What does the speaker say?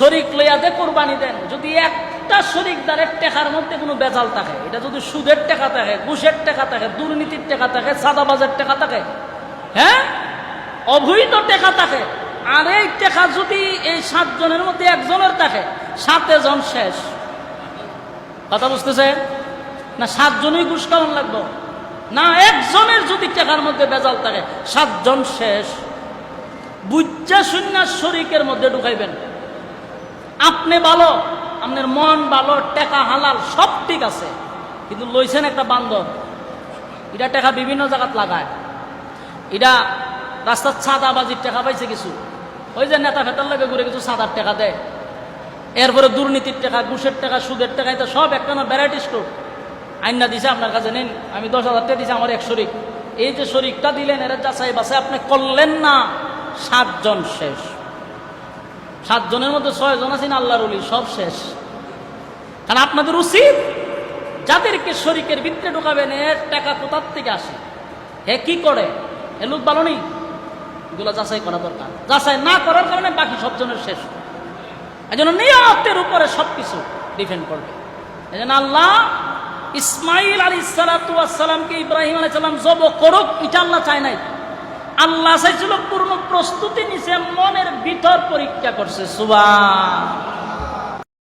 শরিক লইয়াতে কোরবানি দেন, যদি একটা শরিকদারের টাকার মধ্যে কোনো বেজাল থাকে, এটা যদি সুদের টাকা থাকে, ঘুষের টাকা থাকে, দুর্নীতির টাকা থাকে, সাদাবাজের টাকা থাকে, হ্যাঁ, অবৈধ টাকা থাকে, আর এই টাকা যদি এই 7 জনের মধ্যে একজনের থাকে, 7 জন শেষ। কথা বুঝতেছে না? 7 জনই ঘুষ খাওয়ান লাগবে না, একজনের যদি টাকার মধ্যে বেজাল থাকে 7 জন শেষ। বুঝা শূন্য শরিকের মধ্যে ঢুকাইবেন। আপনি ভালো, আপনার মন ভালো, টাকা হালাল, সব ঠিক আছে, কিন্তু লইছেন একটা বান্দর, এটা টাকা বিভিন্ন জায়গাত লাগায়, এটা রাস্তার চাঁদাবাজির টাকা পাইছে কিছু, ওই যে নেতা ফেতার লাগে ঘুরে কিছু চাঁদার টাকা দেয়, এরপরে দুর্নীতির টাকা, ঘুষের টাকা, সুদের টাকা, এটা সব একটা ভ্যারাইটি স্টোর আইনা দিছে আপনার কাছে, নেন আমি 10,000 টাকা দিছি আমার এক শরিক, এই যে শরিকটা দিলেন এরা যাচাই বাছাই আপনি করলেন না, 7 জন শেষ। 7 জনের মধ্যে 6 জন আছেন আল্লাহর ওলি, সব শেষ। কারণ আপনাদের উচিত যাদেরকে শরিকের ভিতরে ঢুকাবেন এর টাকা কোথার থেকে আসে, হে কি করে, এ লোক ভালো নেই, এগুলো যাচাই করা দরকার। যাচাই না করার কারণে বাকি সব জনের শেষ। এই জন্য নিয়তের উপরে সবকিছু ডিপেন্ড করবে। এই জন্য আল্লাহ ইসমাইল আলাইহিসসালামকে ইব্রাহিম আলাইহিস সালাম জব করুক, এটা আল্লাহ চায় নাই। আল্লাহ চাইছিল পূর্ণ প্রস্তুতি নিছে, মনের ভিতর পরীক্ষা করছে। সুবহান